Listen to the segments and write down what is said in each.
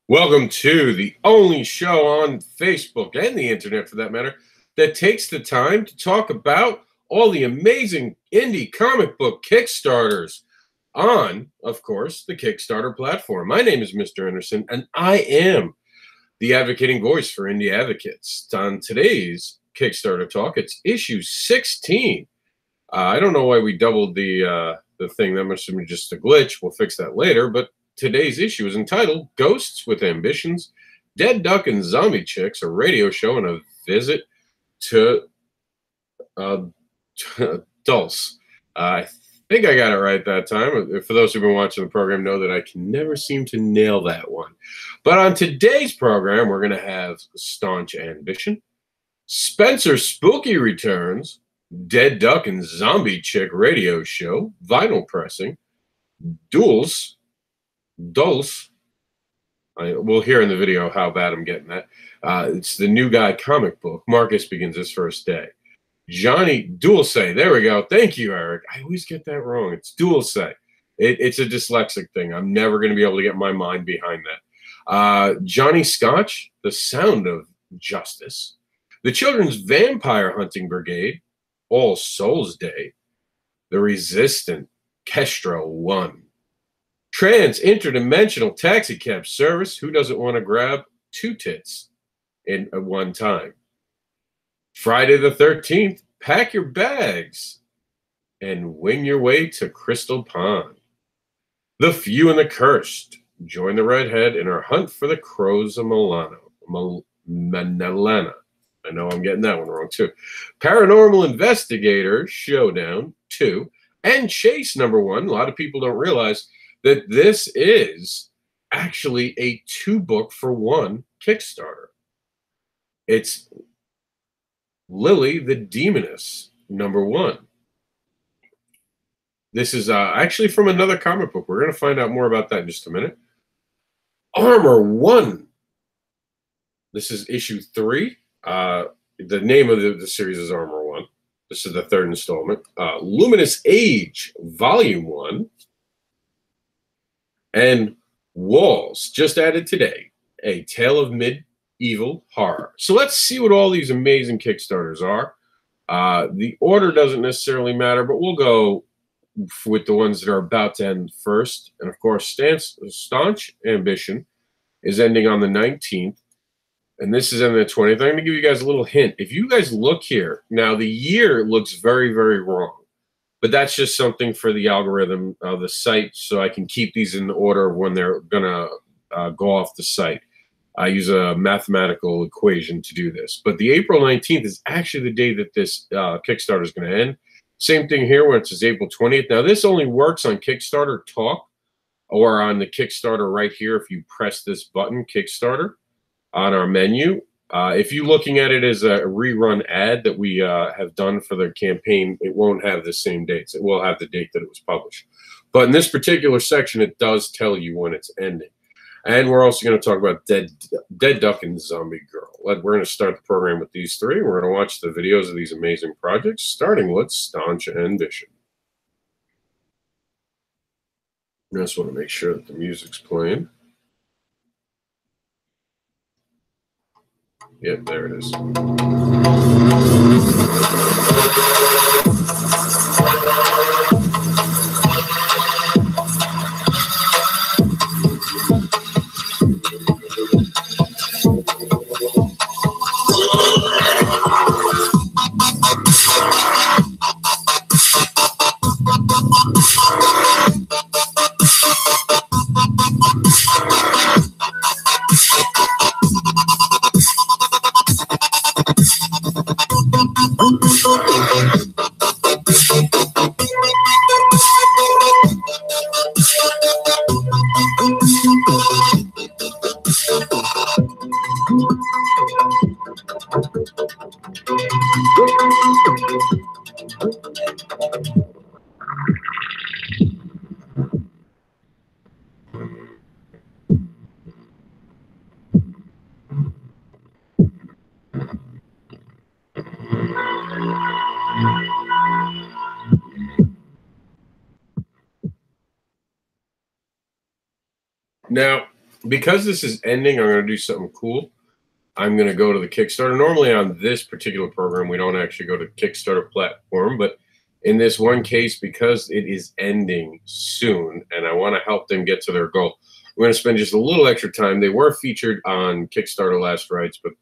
Welcome to the only show on Facebook and the internet, for that matter, that takes the time to talk about all the amazing indie comic book Kickstarters on, of course, the Kickstarter platform. My name is Mr. Anderson, and I am the advocating voice for indie advocates. On today's Kickstarter talk, it's issue 16. I don't know why we doubled the thing. That must have been just a glitch. We'll fix that later, but today's issue is entitled Ghosts with Ambitions, Dead Duck and Zombie Chicks, a radio show and a visit to Dulce. I think I got it right that time. For those who've been watching the program know that I can never seem to nail that one. But on today's program, we're going to have Staunch Ambition, Spencer Spooky Returns, Dead Duck and Zombie Chick radio show, vinyl pressing, Dulce. We'll hear in the video how bad I'm getting that. It's the New Guy comic book. Marcus begins his first day. Johnny Dulce. There we go. Thank you, Eric. I always get that wrong. It's Dulce. It's a dyslexic thing. I'm never going to be able to get my mind behind that. Johnny Scotch, The Sound of Justice. The Children's Vampire Hunting Brigade, All Souls Day. The Resistant, Kestra 1. Trans Interdimensional Taxi Cab Service. Who doesn't want to grab two tits at one time? Friday the 13th. Pack your bags and wing your way to Crystal Pond. The Few and the Cursed. Join the redhead in her hunt for the crows of Manalana. I know I'm getting that one wrong too. Paranormal Investigator Showdown 2 and Chase #1. A lot of people don't realize that this is actually a 2-book-for-1 Kickstarter. It's Lily the Demoness #1. This is actually from another comic book. We're going to find out more about that in just a minute. Armor 1. This is issue 3. The name of the series is Armor 1. This is the 3rd installment. Luminous Age, Volume 1. And Walls, just added today, A Tale of Medieval Horror. So let's see what all these amazing Kickstarters are. The order doesn't necessarily matter, but we'll go with the ones that are about to end first. And of course, Staunch Ambition is ending on the 19th. And this is ending the 20th. I'm going to give you guys a little hint. If you guys look here, now the year looks very, very wrong. But that's just something for the algorithm of the site, so I can keep these in order when they're going to go off the site. I use a mathematical equation to do this. But the April 19th is actually the day that this Kickstarter is going to end. Same thing here when it says April 20th. Now, this only works on Kickstarter Talk or on the Kickstarter right here if you press this button, Kickstarter, on our menu. If you're looking at it as a rerun ad that we have done for the campaign, it won't have the same dates. It will have the date that it was published. But in this particular section, it does tell you when it's ending. And we're also going to talk about Dead Duck and Zombie Girl. We're going to start the program with these three. We're going to watch the videos of these amazing projects, starting with Staunch Ambition. I just want to make sure that the music's playing. Yep, there it is. Now, because this is ending, I'm going to do something cool. I'm going to go to the Kickstarter. Normally on this particular program, we don't actually go to Kickstarter platform, but in this one case, because it is ending soon and I want to help them get to their goal, we're going to spend just a little extra time. They were featured on Kickstarter Last Rites, but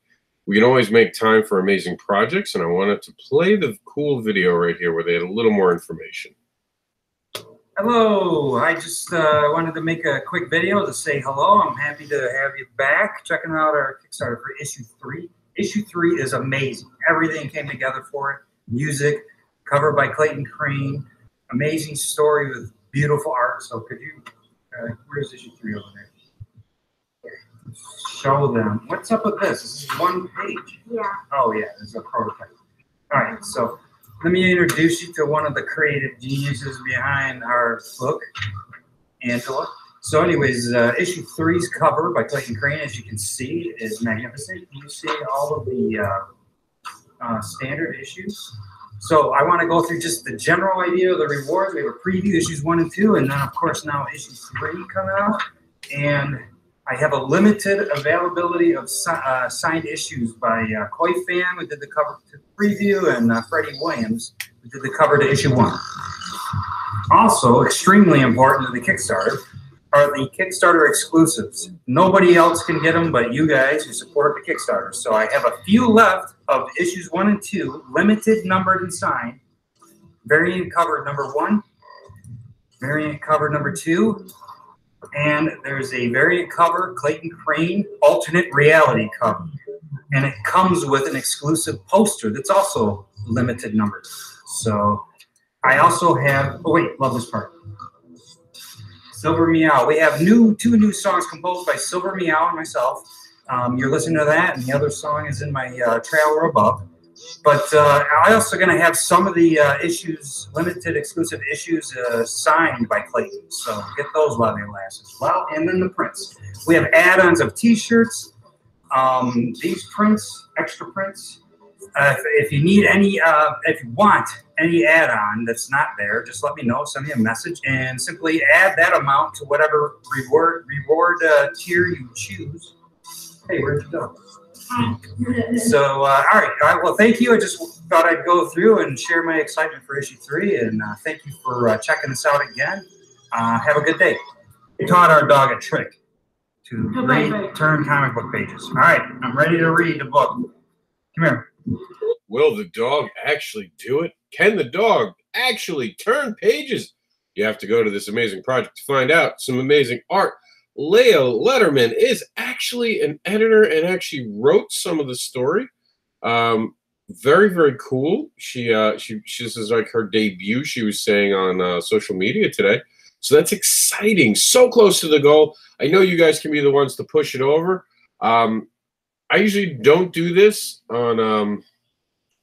we can always make time for amazing projects, and I wanted to play the cool video right here where they had a little more information. Hello, I just wanted to make a quick video to say hello. I'm happy to have you back checking out our Kickstarter for issue 3. Issue 3 is amazing. Everything came together for it. Music, cover by Clayton Crane, amazing story with beautiful art. So could you, where's issue 3 over there? Show them. What's up with this? This is one page. Yeah. Oh yeah, this is a prototype. All right, so let me introduce you to one of the creative geniuses behind our book, Angela. So anyways, issue 3's cover by Clayton Crane, as you can see, is magnificent. You see all of the standard issues. So I want to go through just the general idea of the rewards. We have a preview, issues 1 and 2, and then of course now issue 3 coming out. And I have a limited availability of signed issues by Koi Fan, who did the cover to the preview, and Freddie Williams, who did the cover to issue 1. Also, extremely important to the Kickstarter are the Kickstarter exclusives. Nobody else can get them but you guys who support the Kickstarter. So I have a few left of issues 1 and 2, limited, numbered, and signed. Variant cover number 1, variant cover number 2, and there's a variant cover, Clayton Crane alternate reality cover. And it comes with an exclusive poster that's also limited numbered. So I also have, oh wait, love this part. Silver Meow. We have two new songs composed by Silver Meow and myself. You're listening to that, and the other song is in my trailer above. But I'm also going to have some of the issues, limited exclusive issues, signed by Clayton. So get those while they last as well. And then the prints. We have add-ons of T-shirts. These prints, extra prints. If you need any, if you want any add-on that's not there, just let me know. Send me a message and simply add that amount to whatever reward tier you choose. Hey, where'd you go? So, all right. Well, thank you. I just thought I'd go through and share my excitement for issue 3, and thank you for checking us out again. Have a good day. We taught our dog a trick to read, turn comic book pages. All right, I'm ready to read the book. Come here. Will the dog actually do it? Can the dog actually turn pages? You have to go to this amazing project to find out. Some amazing art. Leah Letterman is actually an editor and actually wrote some of the story. Very, very cool. This is like her debut, she was saying on social media today. So that's exciting. So close to the goal. I know you guys can be the ones to push it over. I usually don't do this on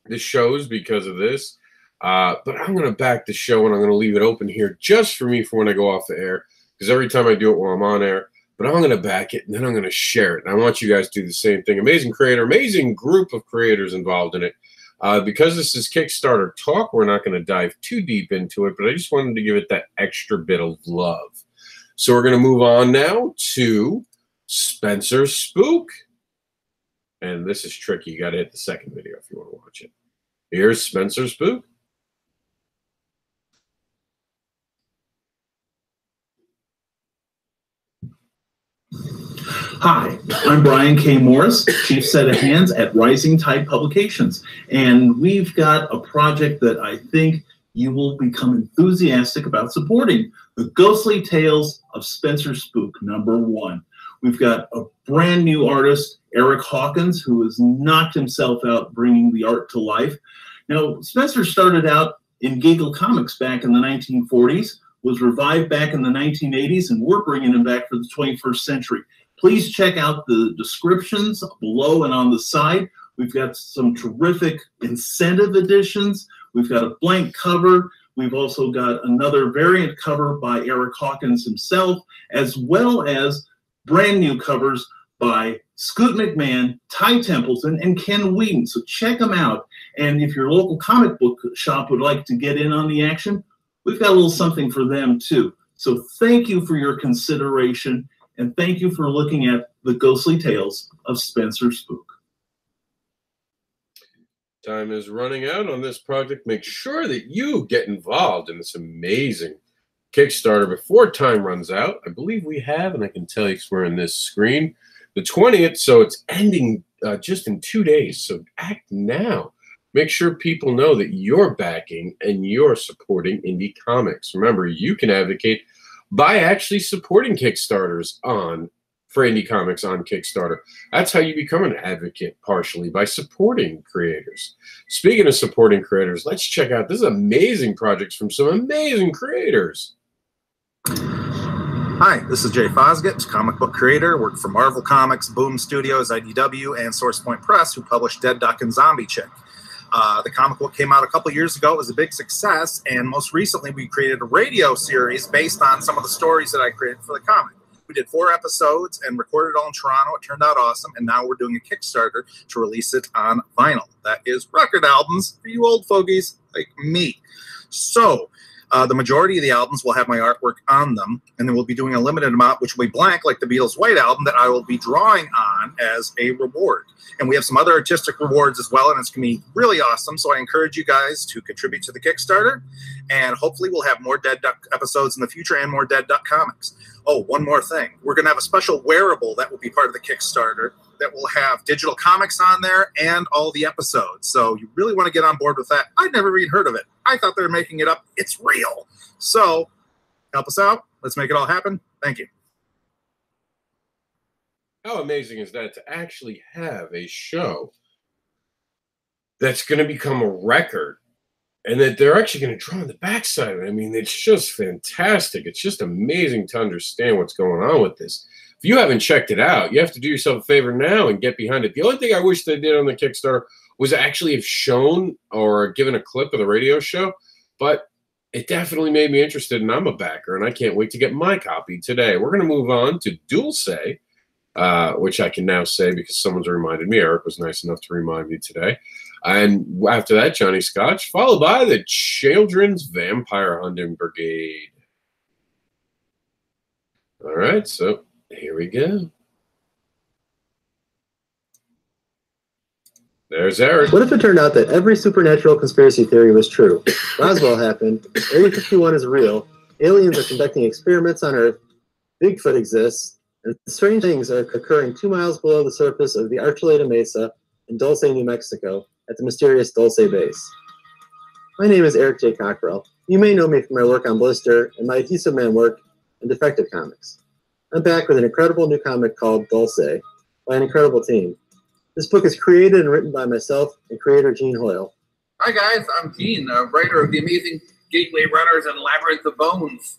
the shows because of this. But I'm going to back the show, and I'm going to leave it open here just for me for when I go off the air. Because every time I do it while I'm on air, but I'm going to back it, and then I'm going to share it. And I want you guys to do the same thing. Amazing creator, amazing group of creators involved in it. Because this is Kickstarter talk, we're not going to dive too deep into it, but I just wanted to give it that extra bit of love. So we're going to move on now to Spencer Spook. And this is tricky. You got to hit the second video if you want to watch it. Here's Spencer Spook. Hi, I'm Brian K. Morris, Chief Set of Hands at Rising Tide Publications, and we've got a project that I think you will become enthusiastic about supporting, The Ghostly Tales of Spencer Spook, #1. We've got a brand new artist, Eric Hawkins, who has knocked himself out bringing the art to life. Now, Spencer started out in Giggle Comics back in the 1940s, was revived back in the 1980s, and we're bringing him back for the 21st century. Please check out the descriptions below and on the side. We've got some terrific incentive editions. We've got a blank cover. We've also got another variant cover by Eric Hawkins himself, as well as brand new covers by Scoot McMahon, Ty Templeton, and Ken Whedon. So check them out. And if your local comic book shop would like to get in on the action, we've got a little something for them too. So thank you for your consideration. And thank you for looking at the ghostly tales of Spencer Spook. Time is running out on this project. Make sure that you get involved in this amazing Kickstarter before time runs out. I believe we have, and I can tell you because we're on this screen, the 20th, so it's ending just in 2 days. So act now. Make sure people know that you're backing and you're supporting indie comics. Remember, you can advocate by actually supporting Kickstarters for indie comics on Kickstarter. That's how you become an advocate, partially by supporting creators. Speaking of supporting creators, let's check out this amazing projects from some amazing creators. Hi, this is Jay Fosgett, comic book creator, worked for Marvel Comics, Boom Studios, IDW, and SourcePoint Press, who published Dead Duck and Zombie Chick. The comic book came out a couple years ago. It was a big success, and most recently we created a radio series based on some of the stories that I created for the comic. We did 4 episodes and recorded it all in Toronto. It turned out awesome, and now we're doing a Kickstarter to release it on vinyl. That is record albums for you old fogies like me. So the majority of the albums will have my artwork on them, and then we'll be doing a limited amount, which will be blank, like the Beatles' White Album, that I will be drawing on as a reward. And we have some other artistic rewards as well, and it's going to be really awesome. So I encourage you guys to contribute to the Kickstarter, and hopefully we'll have more Dead Duck episodes in the future and more Dead Duck comics. Oh, one more thing. We're going to have a special wearable that will be part of the Kickstarter that will have digital comics on there and all the episodes. So you really want to get on board with that. I'd never even heard of it. I thought they were making it up. It's real. So help us out. Let's make it all happen. Thank you. How amazing is that to actually have a show that's going to become a record and that they're actually going to draw on the backside of it? I mean, it's just fantastic. It's just amazing to understand what's going on with this. If you haven't checked it out, you have to do yourself a favor now and get behind it. The only thing I wish they did on the Kickstarter was actually have shown or given a clip of the radio show, but it definitely made me interested, and I'm a backer, and I can't wait to get my copy today. We're going to move on to Dulce, which I can now say because someone's reminded me. Eric was nice enough to remind me today. And after that, Johnny Scotch, followed by the Children's Vampire Hunting Brigade. All right, so here we go. There's Eric. What if it turned out that every supernatural conspiracy theory was true? Roswell happened, Area 51 is real, aliens are conducting experiments on Earth, Bigfoot exists, and strange things are occurring 2 miles below the surface of the Archuleta Mesa in Dulce, New Mexico, at the mysterious Dulce base. My name is Eric J. Cockrell. You may know me from my work on Blister and my Adhesive Man work in Defective Comics. I'm back with an incredible new comic called Dulce by an incredible team. This book is created and written by myself and creator Gene Hoyle. Hi guys, I'm Gene, writer of the amazing Gateway Runners and Labyrinth of Bones.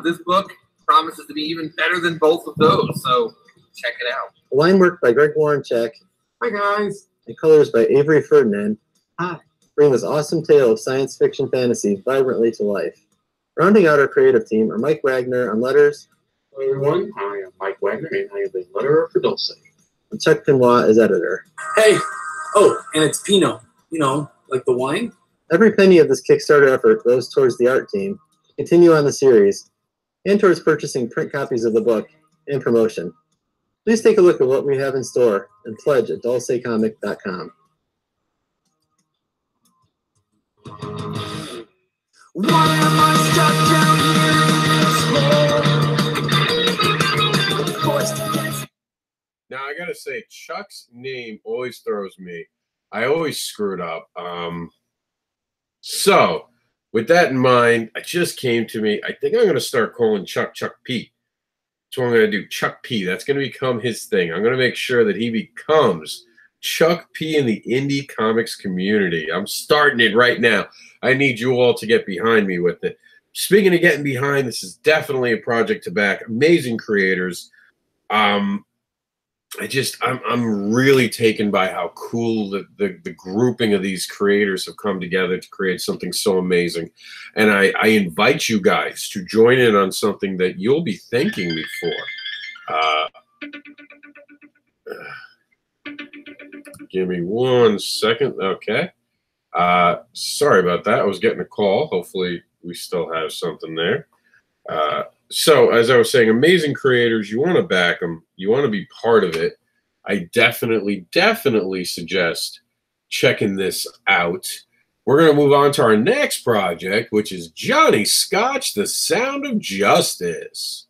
This book promises to be even better than both of those, so check it out. Line work by Greg Warrencheck. Hi guys. And colors by Avery Ferdinand. Hi. Bring this awesome tale of science fiction fantasy vibrantly to life. Rounding out our creative team are Mike Wagner on letters. Hello everyone, I am Mike Wagner and I am the letterer for Dulce. And Chuck Pinois is editor. Hey! Oh, and it's Pinot. You know, like the wine? Every penny of this Kickstarter effort goes towards the art team, to continue on the series, and towards purchasing print copies of the book and promotion. Please take a look at what we have in store and pledge at dulcecomic.com. Why am I stuck down here in this hole? Now, I got to say, Chuck's name always throws me. I always screwed up. So, with that in mind, it just came to me. I think I'm going to start calling Chuck P. That's what I'm going to do. Chuck P. That's going to become his thing. I'm going to make sure that he becomes Chuck P in the indie comics community. I'm starting it right now. I need you all to get behind me with it. Speaking of getting behind, this is definitely a project to back. Amazing creators. I'm really taken by how cool the grouping of these creators have come together to create something so amazing. And I invite you guys to join in on something that you'll be thanking me for. Give me 1 second. Okay. Sorry about that. I was getting a call. Hopefully we still have something there. So, as I was saying, amazing creators, you want to back them. You want to be part of it. I definitely suggest checking this out. We're going to move on to our next project, which is Johnny Scotch, The Sound of Justice.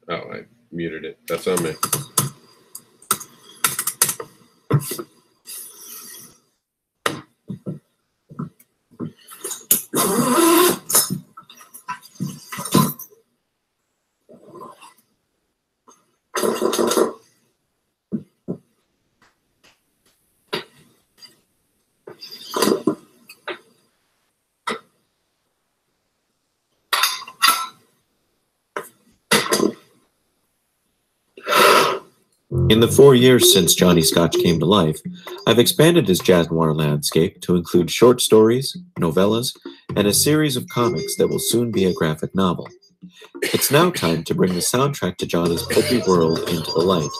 Oh, I muted it. That's on me. In the 4 years since Johnny Scotch came to life, I've expanded his jazz noir landscape to include short stories, novellas, and a series of comics that will soon be a graphic novel. It's now time to bring the soundtrack to Johnny's pulpy world into the light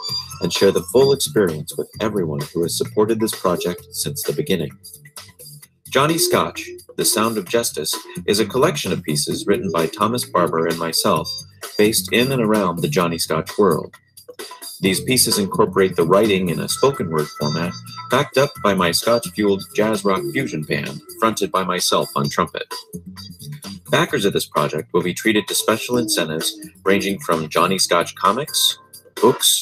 and share the full experience with everyone who has supported this project since the beginning. Johnny Scotch, The Sound of Justice, is a collection of pieces written by Thomas Barber and myself, based in and around the Johnny Scotch world. These pieces incorporate the writing in a spoken word format, backed up by my Scotch-fueled jazz rock fusion band, fronted by myself on trumpet. Backers of this project will be treated to special incentives ranging from Johnny Scotch comics, books,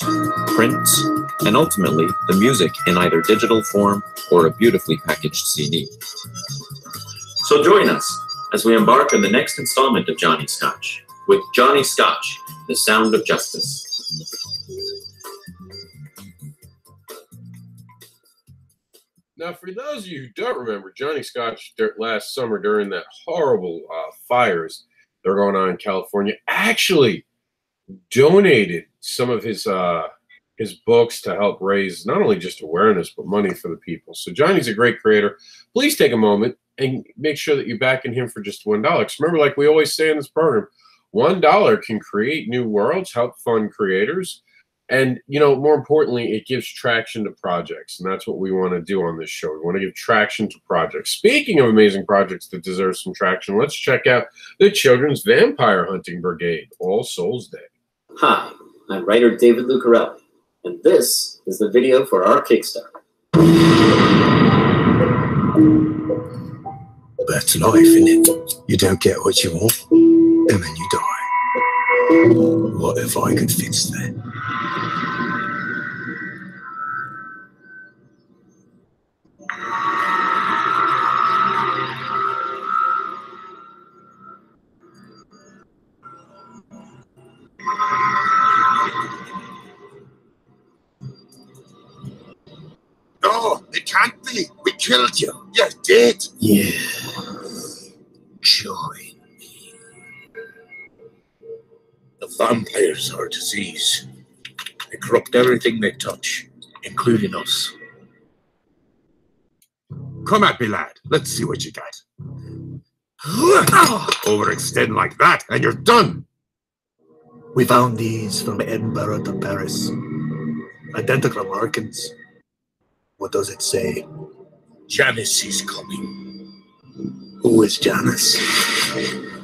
prints, and ultimately the music in either digital form or a beautifully packaged CD. So join us as we embark on the next installment of Johnny Scotch with Johnny Scotch, The Sound of Justice. Now, for those of you who don't remember, Johnny Scotch last summer during that horrible fires that are going on in California actually donated some of his books to help raise not only just awareness but money for the people. So Johnny's a great creator. Please take a moment and make sure that you're backing him for just $1. Because remember, like we always say in this program, $1 can create new worlds, help fund creators. And, you know, more importantly, it gives traction to projects. And that's what we want to do on this show. We want to give traction to projects. Speaking of amazing projects that deserve some traction, let's check out the Children's Vampire Hunting Brigade, All Souls Day. Hi, I'm writer David Lucarelli, and this is the video for our Kickstarter. That's life, isn't it? You don't get what you want, and then you die. What if I could fix that? No, it can't be. We killed you. You're dead. Yeah. Join me. The vampires are a disease. They corrupt everything they touch, including us. Come at me, lad. Let's see what you got. Overextend like that, and you're done. We found these from Edinburgh to Paris. Identical markings. What does it say? Janice is coming. Who is Janice?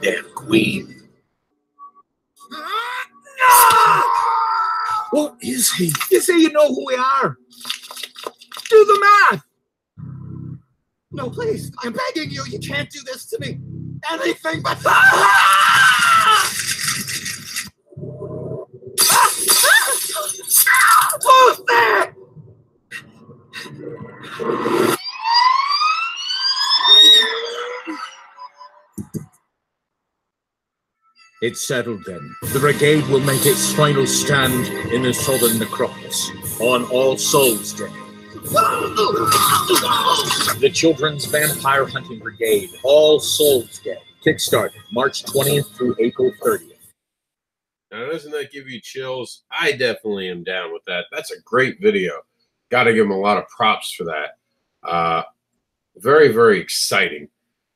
Their queen. What is he? You say you know who we are. Do the math. No, please. I'm begging you. You can't do this to me. Anything but... Who's there? It's settled then. The brigade will make its final stand in the southern necropolis on All Souls Day. The Children's Vampire Hunting Brigade, All Souls Day. Kickstarter, March 20th through April 30th. Now, doesn't that give you chills? I definitely am down with that. That's a great video. Got to give him a lot of props for that. Very, very exciting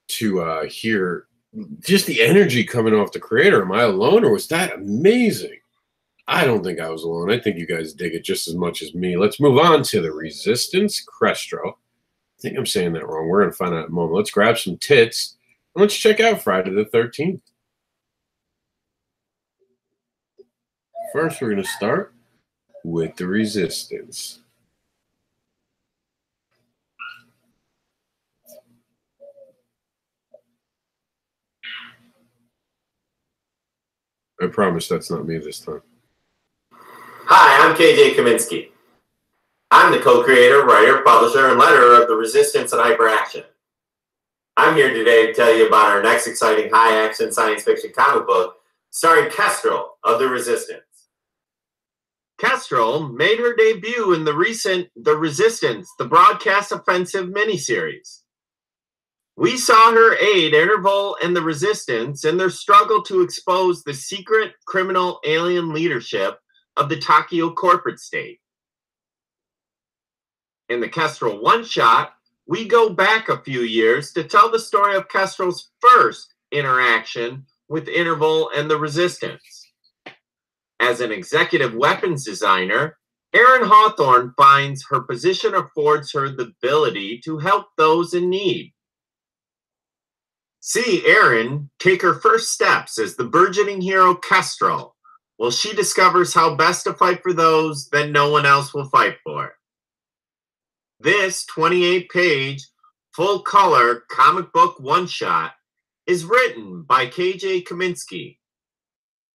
to hear just the energy coming off the creator. Am I alone, or was that amazing? I don't think I was alone. I think you guys dig it just as much as me. Let's move on to the Resistance Crestro. think I'm saying that wrong. We're going to find out in a moment. Let's grab some tits and let's check out Friday the 13th. First, we're going to start with the Resistance. I promise that's not me this time. Hi, I'm KJ Kaminsky. I'm the co-creator, writer, publisher, and letterer of The Resistance and Hyperaction. I'm here today to tell you about our next exciting high-action science fiction comic book starring Kestrel of The Resistance. Kestrel made her debut in the recent The Resistance, the Broadcast Offensive miniseries. We saw her aid Interpol and the Resistance in their struggle to expose the secret criminal alien leadership of the Tokyo corporate state. In the Kestrel one-shot, we go back a few years to tell the story of Kestrel's first interaction with Interpol and the Resistance. As an executive weapons designer, Erin Hawthorne finds her position affords her the ability to help those in need. See Erin take her first steps as the burgeoning hero Kestrel, while she discovers how best to fight for those that no one else will fight for. This 28-page, full-color comic book one-shot is written by KJ Kaminsky,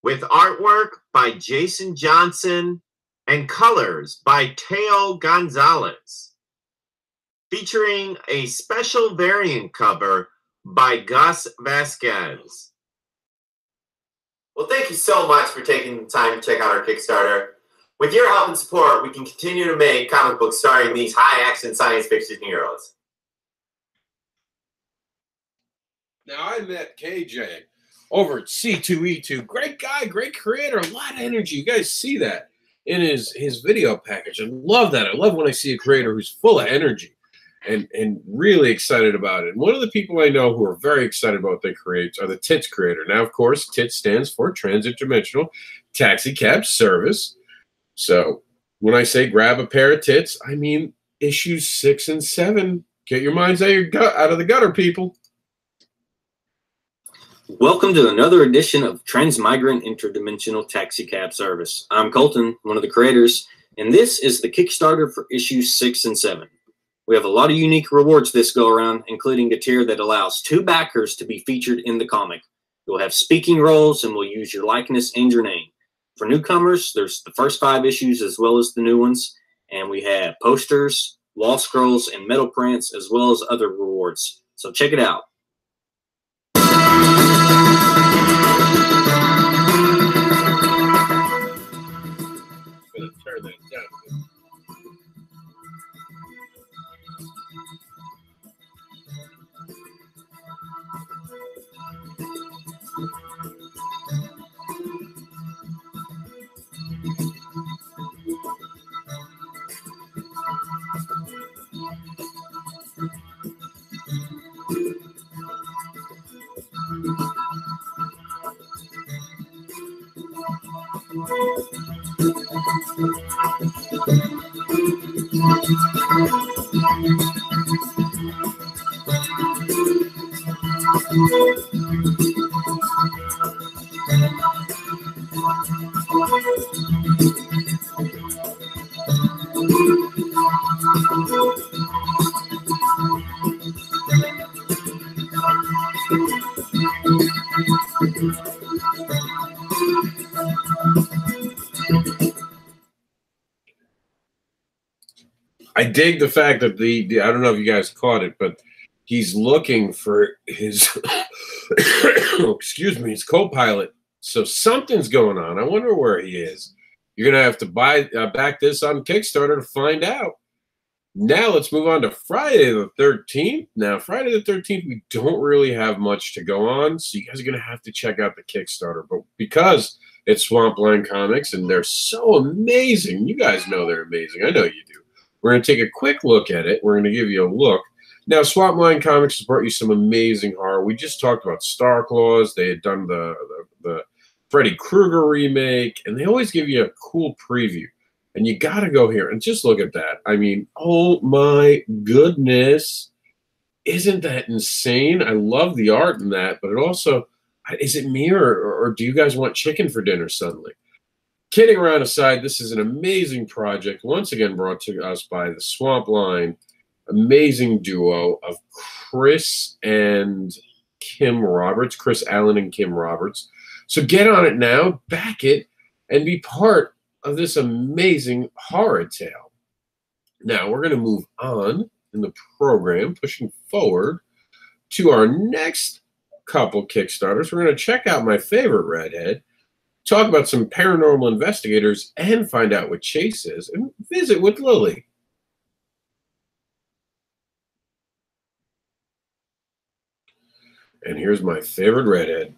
with artwork by Jason Johnson and colors by Teo Gonzalez, featuring a special variant cover by Gus Vasquez. Well, thank you so much for taking the time to check out our Kickstarter. With your help and support, we can continue to make comic books starring these high-action science fiction heroes. Now, I met KJ over at C2E2. Great guy, great creator, a lot of energy. You guys see that in his video package. I love that. I love when I see a creator who's full of energy and really excited about it. And one of the people I know who are very excited about what they create are the TITS creator. Now, of course, TITS stands for Transit Dimensional Taxi Cab Service. So when I say grab a pair of tits, I mean issues 6 and 7. Get your minds out of the gutter, people. Welcome to another edition of Transmigrant Interdimensional Taxi Cab Service. I'm Colton, one of the creators, and this is the Kickstarter for issues 6 and 7. We have a lot of unique rewards this go around, including a tier that allows 2 backers to be featured in the comic. You'll have speaking roles and we'll use your likeness and your name. For newcomers, there's the first 5 issues as well as the new ones, and we have posters, wall scrolls, and metal prints, as well as other rewards. So check it out. Gonna turn that down. I dig the fact that the I don't know if you guys caught it, but he's looking for his excuse me, his co-pilot. So something's going on. I wonder where he is. You're gonna have to back this on Kickstarter to find out. Now let's move on to Friday the 13th. Now, Friday the 13th, we don't really have much to go on, so you guys are gonna have to check out the Kickstarter. But because it's Swampline Comics and they're so amazing, you guys know they're amazing. I know you do. We're going to take a quick look at it. We're going to give you a look. Now, Swampline Comics has brought you some amazing horror. We just talked about Starclaws. They had done the Freddy Krueger remake, and they always give you a cool preview. And you got to go here and just look at that. I mean, oh my goodness. Isn't that insane? I love the art in that, but it also, is it me or do you guys want chicken for dinner suddenly? Kidding around aside, this is an amazing project, once again brought to us by the Swamp Line, amazing duo of Chris and Kim Roberts, Chris Allen and Kim Roberts. So get on it now, back it, and be part of this amazing horror tale. Now, we're going to move on in the program, pushing forward to our next couple Kickstarters. We're going to check out my favorite redhead, talk about some paranormal investigators, and find out what Chase is, and visit with Lily. And here's my favorite redhead.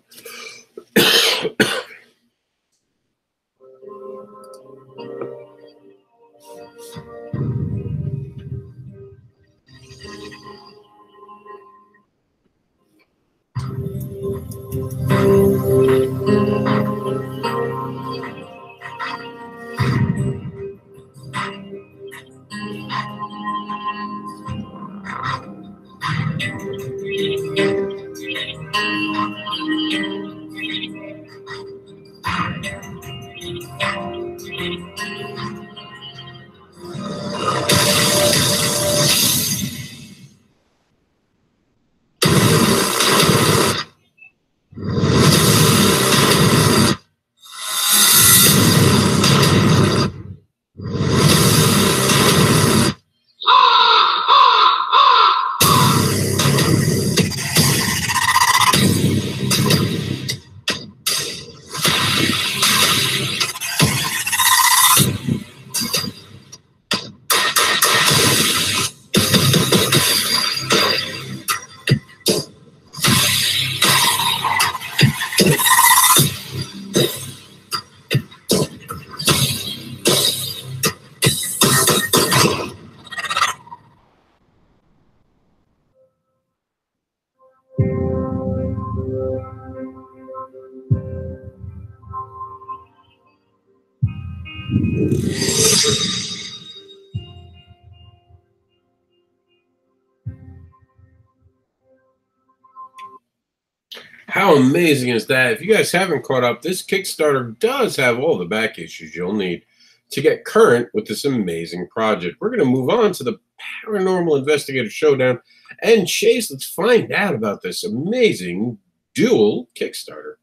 How amazing is that? If you guys haven't caught up, this Kickstarter does have all the back issues you'll need to get current with this amazing project. We're going to move on to the Paranormal Investigator Showdown. And Chase, let's find out about this amazing dual Kickstarter.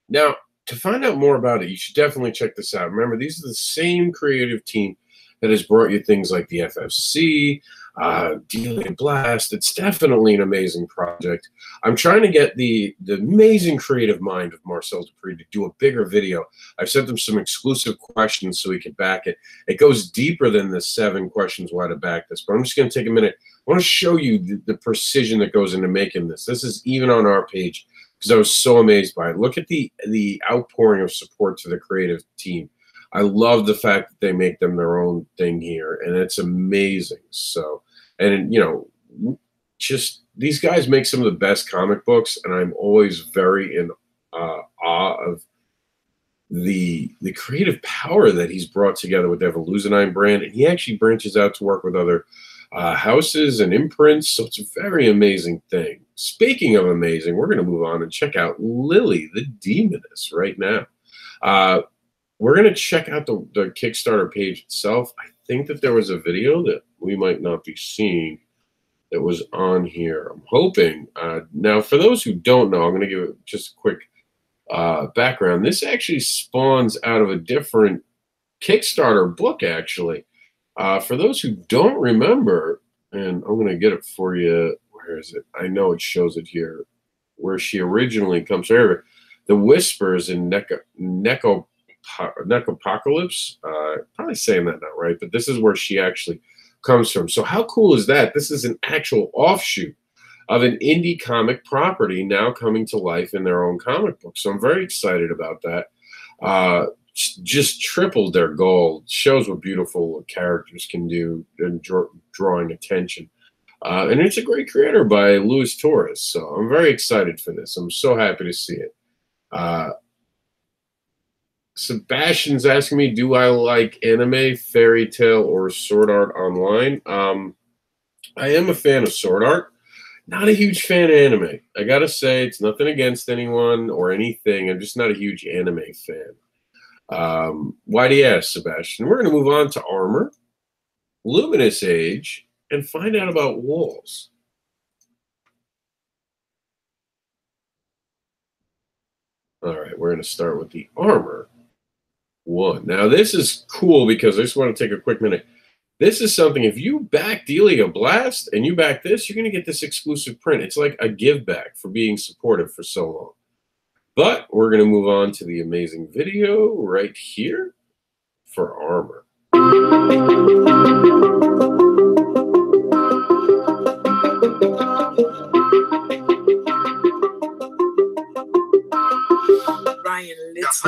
Now, to find out more about it, you should definitely check this out. Remember, these are the same creative team that has brought you things like the FFC, Dealing Blast. It's definitely an amazing project. I'm trying to get the amazing creative mind of Marcel Dupree to do a bigger video. I've sent them some exclusive questions so he can back it. It goes deeper than the 7 questions why to back this, but I'm just going to take a minute. I want to show you the precision that goes into making this. This is even on our page, because I was so amazed by it. Look at the outpouring of support to the creative team. I love the fact that they make them their own thing here, and it's amazing. So, and you know, just these guys make some of the best comic books, and I'm always very in awe of the creative power that he's brought together with the Evolutionine brand, and he actually branches out to work with other houses and imprints, so it's a very amazing thing. Speaking of amazing, we're going to move on and check out Lily the Demoness right now. we're going to check out the Kickstarter page itself. I think that there was a video that we might not be seeing that was on here. I'm hoping. Now, for those who don't know, I'm going to give it just a quick background. This actually spawns out of a different Kickstarter book, actually. For those who don't remember, and I'm going to get it for you. Where is it? I know it shows it here, where she originally comes from. The Whispers in Necopocalypse. Probably saying that not right, but this is where she actually comes from. So how cool is that? This is an actual offshoot of an indie comic property now coming to life in their own comic book. So I'm very excited about that. Just tripled their goal. Shows what beautiful characters can do in drawing attention. And it's a great creator by Luis Torres. So I'm very excited for this. I'm so happy to see it. Sebastian's asking me, do I like anime, fairy tale, or sword art online? I am a fan of sword art. Not a huge fan of anime. I gotta say, it's nothing against anyone or anything. I'm just not a huge anime fan. Why do you ask, Sebastian? We're gonna move on to Armor, Luminous Age, and find out about walls. All right, we're gonna start with the Armor one. Now, this is cool because I just want to take a quick minute. This is something, if you back Delia Blast and you back this, you're going to get this exclusive print. It's like a give back for being supportive for so long. But we're going to move on to the amazing video right here for Armor. Ryan, let's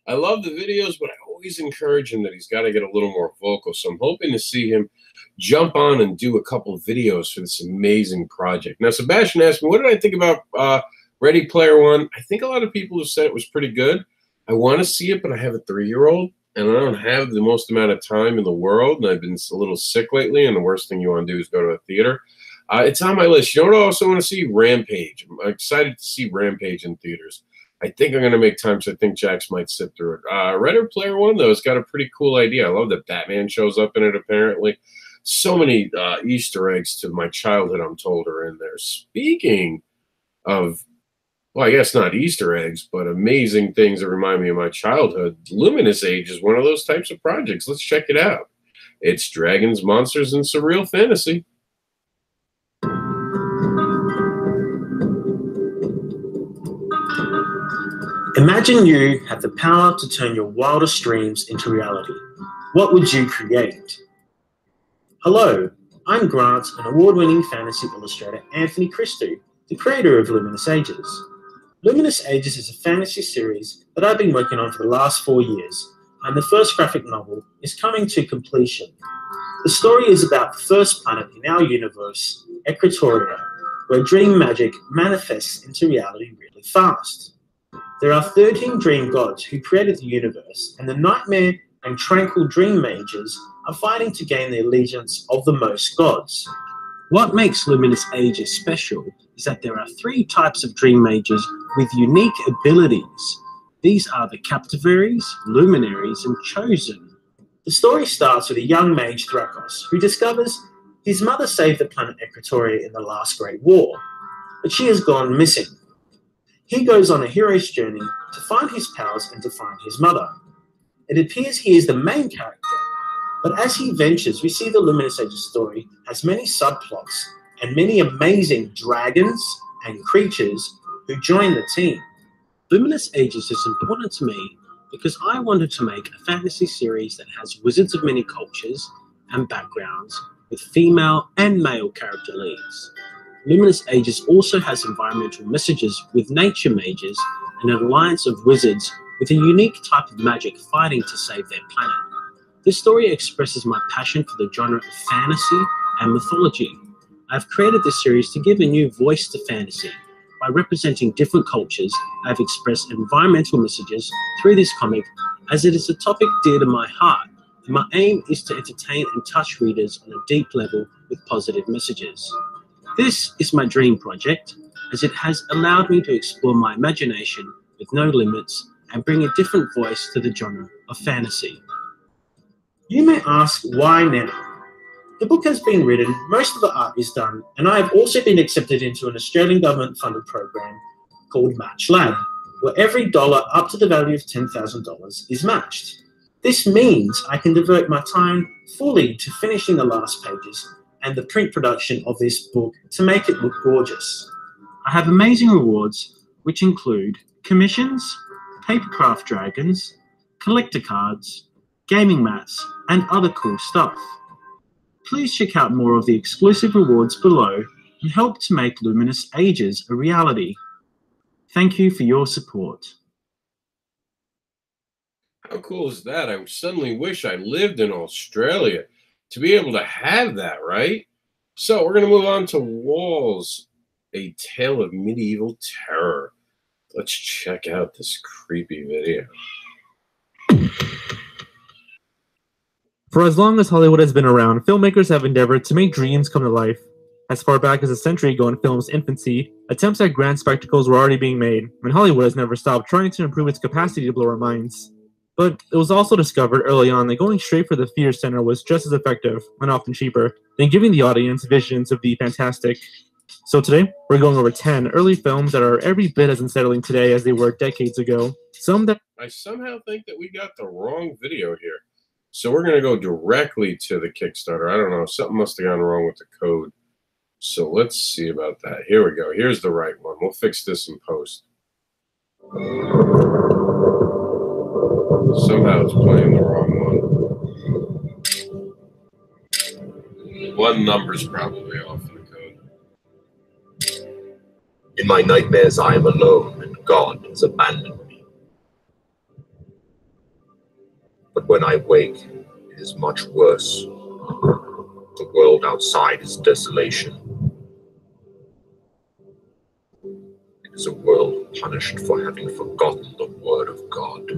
I love the videos, but I always encourage him that he's got to get a little more vocal. So I'm hoping to see him jump on and do a couple of videos for this amazing project. Now, Sebastian asked me, what did I think about Ready Player One? I think a lot of people have said it was pretty good. I want to see it, but I have a 3-year-old, and I don't have the most amount of time in the world, and I've been a little sick lately, and the worst thing you want to do is go to a theater. It's on my list. You know what I also want to see? Rampage. I'm excited to see Rampage in theaters. I think I'm going to make time, so I think Jax might sit through it. Ready Player One, though, has got a pretty cool idea. I love that Batman shows up in it, apparently. So many Easter eggs to my childhood, I'm told, are in there. Speaking of, well, I guess not Easter eggs, but amazing things that remind me of my childhood, Luminous Age is one of those types of projects. Let's check it out. It's Dragons, Monsters, and Surreal Fantasy. Imagine you have the power to turn your wildest dreams into reality. What would you create? Hello, I'm Grant, an award-winning fantasy illustrator, Anthony Christou, the creator of Luminous Ages. Luminous Ages is a fantasy series that I've been working on for the last 4 years, and the first graphic novel is coming to completion. The story is about the first planet in our universe, Equatoria, where dream magic manifests into reality really fast. There are 13 dream gods who created the universe, and the nightmare and tranquil dream mages are fighting to gain the allegiance of the most gods. What makes Luminous Ages special is that there are 3 types of dream mages with unique abilities. These are the Captivaries, Luminaries, and Chosen. The story starts with a young mage, Thrakos, who discovers his mother saved the planet Equatoria in the last Great War, but she has gone missing. He goes on a hero's journey to find his powers and to find his mother. It appears he is the main character, but as he ventures, we see the Luminous Ages story has many subplots and many amazing dragons and creatures who joined the team. Luminous Ages is important to me because I wanted to make a fantasy series that has wizards of many cultures and backgrounds with female and male character leads. Luminous Ages also has environmental messages with nature mages and an alliance of wizards with a unique type of magic fighting to save their planet. This story expresses my passion for the genre of fantasy and mythology. I've created this series to give a new voice to fantasy. By representing different cultures, I've expressed environmental messages through this comic as it is a topic dear to my heart. And my aim is to entertain and touch readers on a deep level with positive messages. This is my dream project, as it has allowed me to explore my imagination with no limits and bring a different voice to the genre of fantasy. You may ask, why now? The book has been written, most of the art is done, and I have also been accepted into an Australian government-funded program called Match Lab, where every dollar up to the value of $10,000 is matched. This means I can devote my time fully to finishing the last pages and the print production of this book to make it look gorgeous. I have amazing rewards, which include commissions, papercraft dragons, collector cards, gaming mats, and other cool stuff. Please check out more of the exclusive rewards below and help to make Luminous Ages a reality. Thank you for your support. How cool is that? I suddenly wish I lived in Australia to be able to have that, right? So we're going to move on to Walls, A Tale of Medieval Terror. Let's check out this creepy video. For as long as Hollywood has been around, filmmakers have endeavored to make dreams come to life. As far back as a century ago in film's infancy, attempts at grand spectacles were already being made, and Hollywood has never stopped trying to improve its capacity to blow our minds. But it was also discovered early on that going straight for the fear center was just as effective, and often cheaper, than giving the audience visions of the fantastic. So today, we're going over 10 early films that are every bit as unsettling today as they were decades ago. Some that I somehow think that we got the wrong video here. So we're going to go directly to the Kickstarter. I don't know. Something must have gone wrong with the code. So let's see about that. Here we go. Here's the right one. We'll fix this in post. Somehow it's playing the wrong one. One number's probably off in the code. In my nightmares, I am alone, and God has abandoned me. But when I wake, it is much worse. The world outside is desolation. It is a world punished for having forgotten the word of God.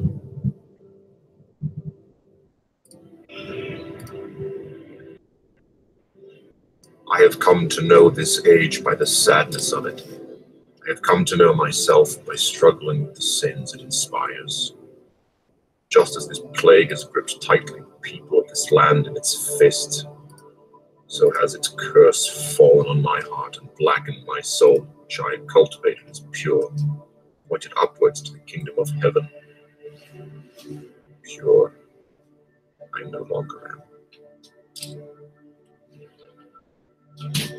I have come to know this age by the sadness of it. I have come to know myself by struggling with the sins it inspires. Just as this plague has gripped tightly the people of this land in its fist, so has its curse fallen on my heart and blackened my soul, which I had cultivated as pure, pointed upwards to the kingdom of heaven. Pure, I no longer am.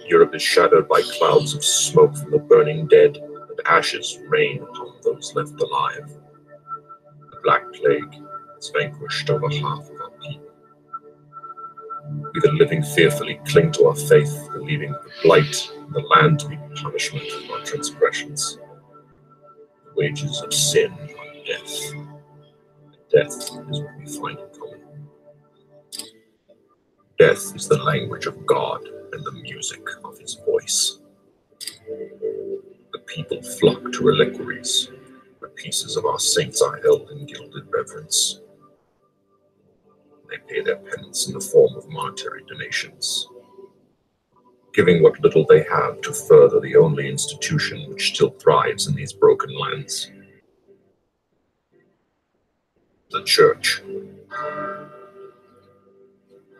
Europe is shadowed by clouds of smoke from the burning dead, and ashes rain upon those left alive. The Black Plague has vanquished over half of our people. We the living fearfully cling to our faith, believing the blight in the land to be punishment for our transgressions. The wages of sin are death. Death is what we find in common. Death is the language of God and the music of his voice. The people flock to reliquaries, where pieces of our saints are held in gilded reverence. They pay their penance in the form of monetary donations, giving what little they have to further the only institution which still thrives in these broken lands. The Church.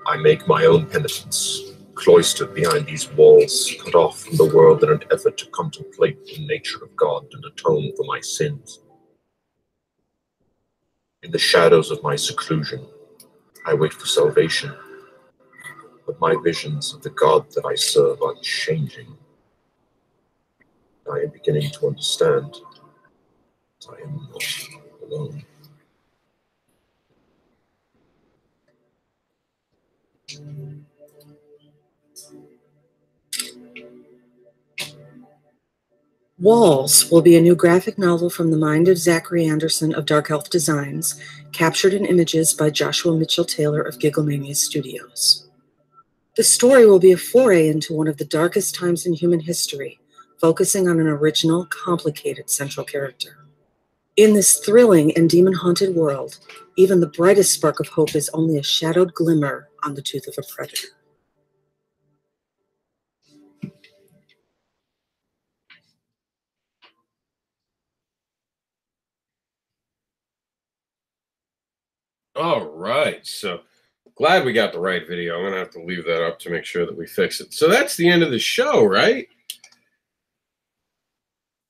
I make my own penitence, cloistered behind these walls, cut off from the world in an effort to contemplate the nature of God and atone for my sins. In the shadows of my seclusion, I wait for salvation, but my visions of the God that I serve are changing. I am beginning to understand that I am not alone. Walls will be a new graphic novel from the mind of Zachary Anderson of Dark Elf Designs, captured in images by Joshua Mitchell Taylor of Gigglemania Studios. The story will be a foray into one of the darkest times in human history, focusing on an original, complicated central character. In this thrilling and demon-haunted world, even the brightest spark of hope is only a shadowed glimmer on the tooth of a predator. All right, so glad we got the right video. I'm gonna have to leave that up to make sure that we fix it. So that's the end of the show, right?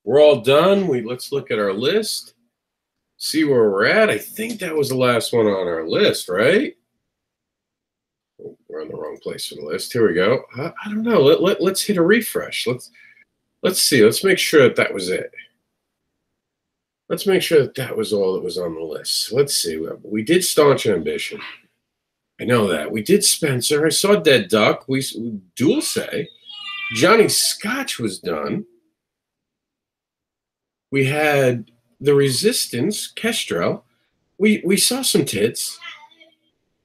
We're all done. Let's look at our list, see where we're at. I think that was the last one on our list, right? Oh, we're on the wrong place for the list. Here we go. I don't know. Let's hit a refresh. Let's see. Let's make sure that was it. Let's make sure that was all that was on the list. Let's see. We did Staunch Ambition. I know that. We did Spencer. I saw Dead Duck. We Dulce. Johnny Scotch was done. We had The Resistance, Kestrel. We saw some tits.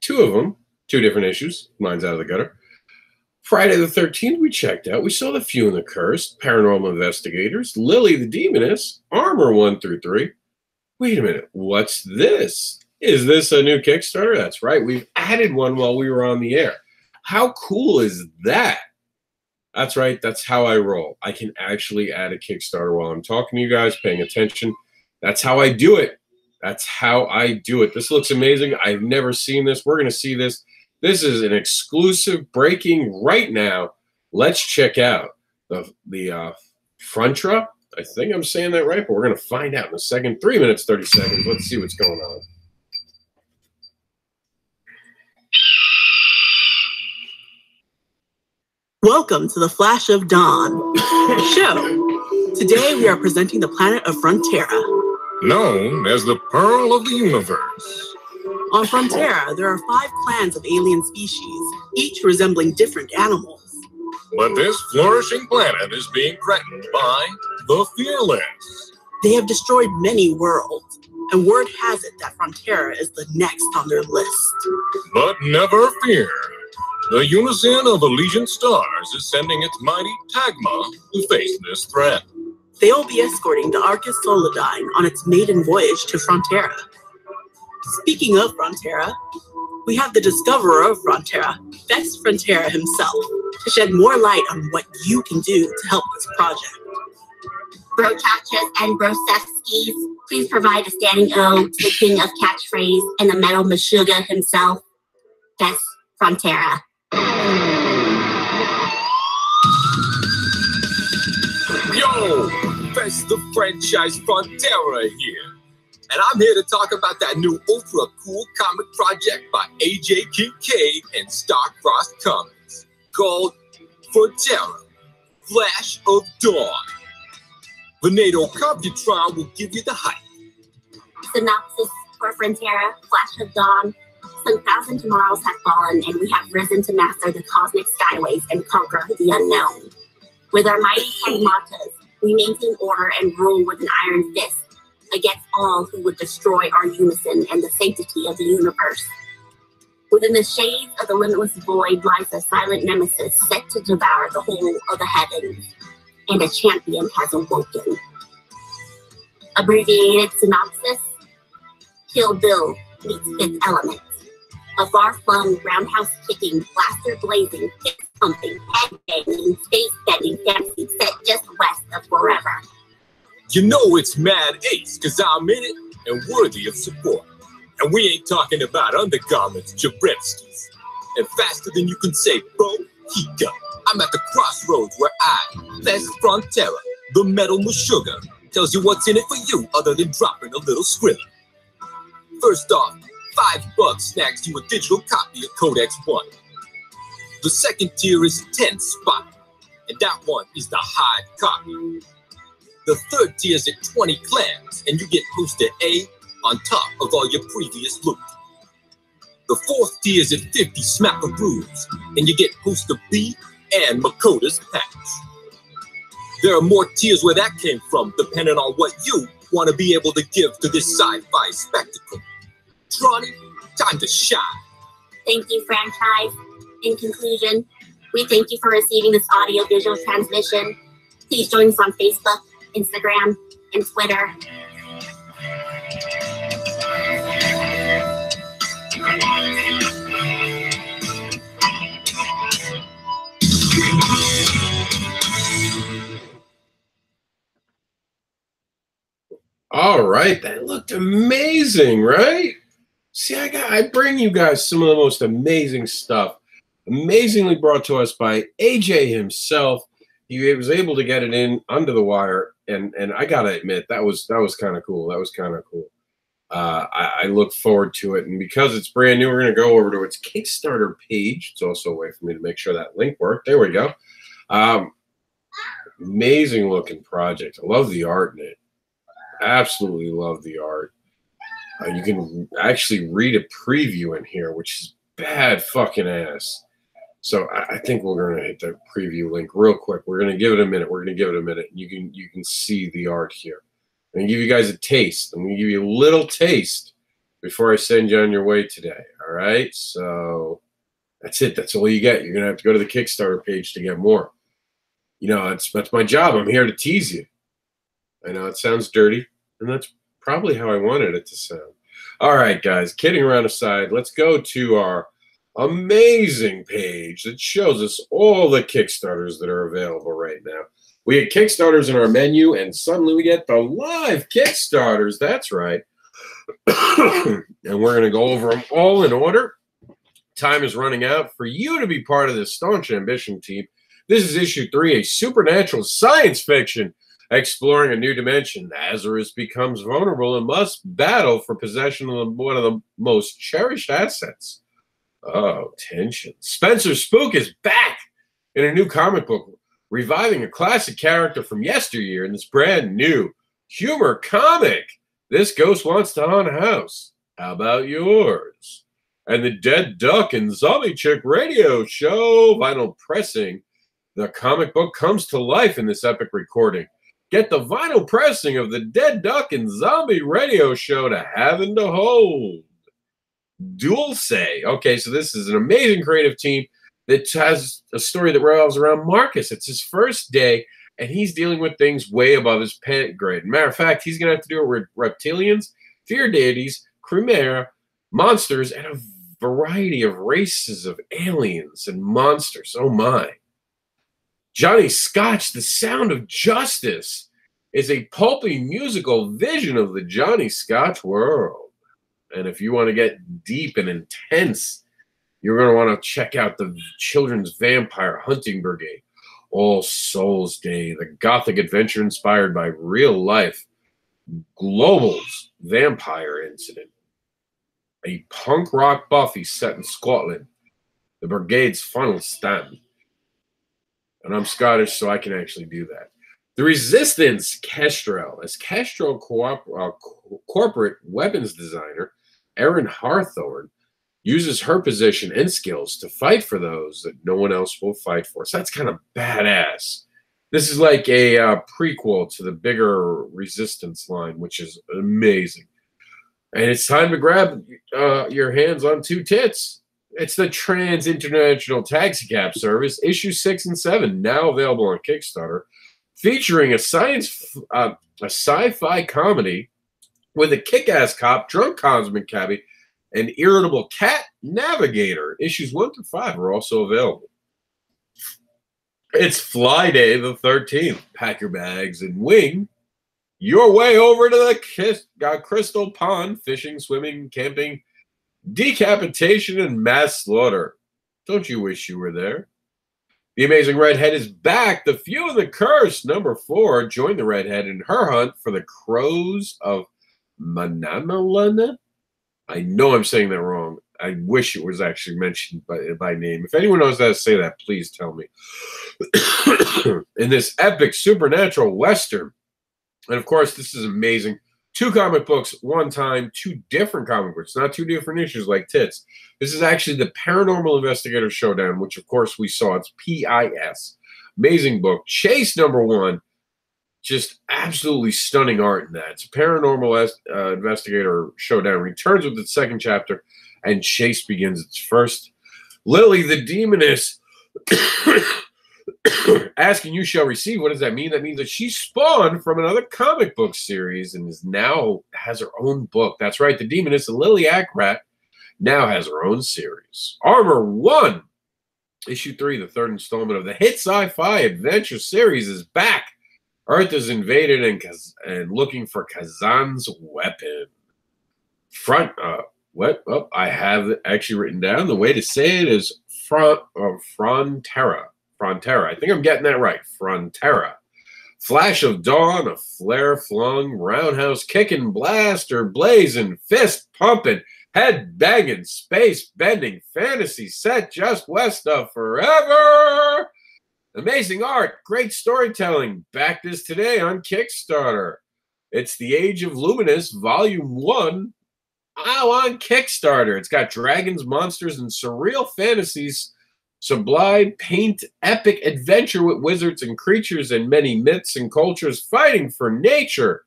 2 of them. 2 different issues. Mine's out of the gutter. Friday the 13th, we checked out. We saw The Few and the Cursed, Paranormal Investigators, Lily the Demoness, Armor 1 through 3. Wait a minute. What's this? Is this a new Kickstarter? That's right. We've added one while we were on the air. How cool is that? That's right. That's how I roll. I can actually add a Kickstarter while I'm talking to you guys, paying attention. That's how I do it. That's how I do it. This looks amazing. I've never seen this. We're going to see this. This is an exclusive breaking right now. Let's check out the Frontra. I think I'm saying that right, but we're going to find out in a second. 3 minutes, 30 seconds. Let's see what's going on. Welcome to the Flash of Dawn show. Today we are presenting the planet of Frontera. Known as the Pearl of the Universe. On Frontera, there are 5 clans of alien species, each resembling different animals. But this flourishing planet is being threatened by the Fearless. They have destroyed many worlds, and word has it that Frontera is the next on their list. But never fear. The unison of Allegiant Stars is sending its mighty Tagma to face this threat. They will be escorting the Arcus Solidyne on its maiden voyage to Frontera. Speaking of Frontera, we have the discoverer of Frontera, Best Frontera himself, to shed more light on what you can do to help this project. Brochachas and Brosevskis, please provide a standing ode to the king of catchphrase and the metal Meshuggah himself, Best Frontera. Yo, Best of Franchise Frontera here. And I'm here to talk about that new ultra cool comic project by AJ Kincaid and Starcrossed Comics called Frontera, Flash of Dawn. Venato Computron will give you the hype. Synopsis for Frontera, Flash of Dawn. Some thousand tomorrows have fallen, and we have risen to master the cosmic skyways and conquer the unknown. With our mighty Tagmatas, we maintain order and rule with an iron fist against all who would destroy our unison and the sanctity of the universe. Within the shades of the limitless void lies a silent nemesis set to devour the whole of the heavens, and a champion has awoken. Abbreviated synopsis: Kill Bill meets Fifth Element. A far-flung, roundhouse-kicking, blaster-blazing, fist-pumping, head-banging, space-bending fantasy set just west of forever. You know it's mad ace, cause I'm in it and worthy of support. And we ain't talking about undergarments, Jabrevskis. And faster than you can say, bro, he got. I'm at the crossroads where I, Best Frontera, the metal Meshuggah, tells you what's in it for you other than dropping a little skrilla. First off, $5 snacks you a digital copy of Codex 1. The second tier is 10 spot, and that one is the hard copy. The third tier is at 20 clams, and you get booster A on top of all your previous loot. The fourth tier is at 50 smackaroos, and you get booster B and Makota's patch. There are more tiers where that came from, depending on what you want to be able to give to this sci-fi spectacle. Tronny, time to shine. Thank you, franchise. In conclusion, we thank you for receiving this audio-visual transmission. Please join us on Facebook, Instagram, and Twitter. All right, that looked amazing, right? See, I bring you guys some of the most amazing stuff, amazingly brought to us by AJ himself. He was able to get it in under the wire, and I gotta admit that was kind of cool. That was kind of cool. I look forward to it, and because it's brand new, we're gonna go over to its Kickstarter page. It's also a way for me to make sure that link worked. There we go. Amazing looking project. I love the art in it. Absolutely love the art. You can actually read a preview in here, which is bad fucking ass. So I think we're gonna hit the preview link real quick. We're gonna give it a minute. You can see the art here. I'm gonna give you guys a taste. I'm gonna give you a little taste before I send you on your way today. All right. So that's it. That's all you get. You're gonna have to go to the Kickstarter page to get more. You know, that's my job. I'm here to tease you. I know it sounds dirty, and that's probably how I wanted it to sound. All right, guys, kidding around aside, let's go to our amazing page that shows us all the Kickstarters that are available right now. We had Kickstarters in our menu, and suddenly we get the live Kickstarters. That's right. And we're going to go over them all in order. Time is running out for you to be part of this staunch ambition team. This is issue 3, a supernatural science fiction exploring a new dimension. Lazarus becomes vulnerable and must battle for possession of one of the most cherished assets. Oh, tension. Spencer Spook is back in a new comic book, reviving a classic character from yesteryear in this brand new humor comic. This ghost wants to haunt a house. How about yours? And the Dead Duck and Zombie Chick radio show vinyl pressing. The comic book comes to life in this epic recording. Get the vinyl pressing of the Dead Duck and Zombie radio show to have and to hold. Dulce. Okay, so this is an amazing creative team that has a story that revolves around Marcus. It's his first day, and he's dealing with things way above his pay grade. Matter of fact, he's going to have to do it with reptilians, fear deities, chimera, monsters, and a variety of races of aliens and monsters. Oh, my. Johnny Scotch, The Sound of Justice, is a pulpy musical vision of the Johnny Scotch world. And if you want to get deep and intense, you're going to want to check out the Children's Vampire Hunting Brigade, All Souls Day, the gothic adventure inspired by real-life Global's vampire incident. A punk rock Buffy set in Scotland, the brigade's final stand. And I'm Scottish, so I can actually do that. The Resistance Kestrel. As Kestrel corporate weapons designer, Erin Hawthorne uses her position and skills to fight for those that no one else will fight for. So that's kind of badass. This is like a prequel to the bigger Resistance line, which is amazing. And it's time to grab your hands on 2 tits. It's the Trans International Taxi Cab Service, issue 6 and 7, now available on Kickstarter, featuring a sci-fi comedy with a kick-ass cop, drunk cosmic cabbie, and irritable cat navigator. Issues 1 through 5 are also available. It's Fly Day the 13th. Pack your bags and wing your way over to the Crystal Pond, fishing, swimming, camping, decapitation, and mass slaughter. Don't you wish you were there? The Amazing Redhead is back. The Few and the Curse, number 4. Join the Redhead in her hunt for the Crows of Mananalana. I know I'm saying that wrong. I wish it was actually mentioned by name. If anyone knows how to say that, please tell me. In this epic supernatural western, And of course, this is amazing. 2 comic books, one time, 2 different comic books, not 2 different issues like Tits. This is actually the Paranormal Investigator Showdown, which of course we saw. It's PIS. Amazing book. Chase #1. Just absolutely stunning art in that. It's a Paranormal Investigator Showdown returns with its 2nd chapter, and Chase begins its first. Lily the Demoness, asking you shall receive. What does that mean? That means that she spawned from another comic book series and is now has her own book. That's right, the Demoness, Lily Ackrat, now has her own series. Armor 1, issue 3, the 3rd installment of the hit sci-fi adventure series, is back. Earth is invaded and looking for Kazan's weapon. I have it actually written down. The way to say it is Frontera. Frontera. I think I'm getting that right. Frontera. Flash of dawn, a flare flung, roundhouse kicking, blaster blazing, fist pumping, head banging, space bending, fantasy set just west of forever. Amazing art, great storytelling. Back this today on Kickstarter. It's The Age of Luminous, Volume 1. Now on Kickstarter. It's got dragons, monsters, and surreal fantasies. Sublime paint epic adventure with wizards and creatures and many myths and cultures fighting for nature.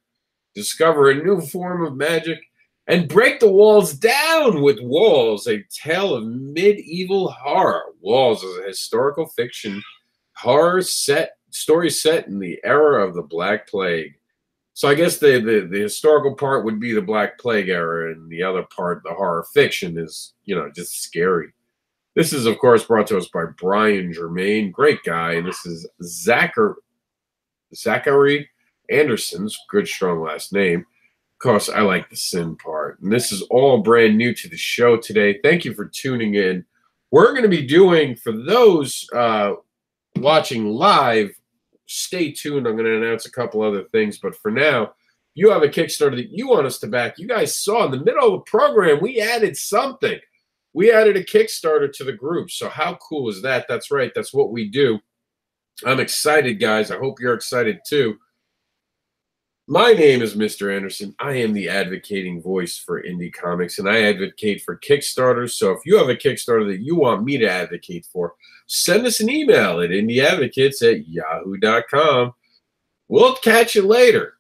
Discover a new form of magic and break the walls down with Walls, a tale of medieval horror. Walls is a historical fiction horror story set in the era of the Black Plague. So I guess the historical part would be the Black Plague era, and the other part, the horror fiction, is, you know, just scary. This is, of course, brought to us by Brian Germain, great guy, and this is Zachary Anderson's good, strong last name. Of course, I like the sin part. And this is all brand new to the show today. Thank you for tuning in. We're going to be doing, for those watching live, stay tuned. I'm going to announce a couple other things. But for now, you have a Kickstarter that you want us to back. You guys saw in the middle of the program, we added something. We added a Kickstarter to the group. So how cool is that? That's right. That's what we do. I'm excited, guys. I hope you're excited too. My name is Mr. Anderson. I am the advocating voice for indie comics, and I advocate for Kickstarters. So if you have a Kickstarter that you want me to advocate for, send us an email at indieadvocates@yahoo.com. We'll catch you later.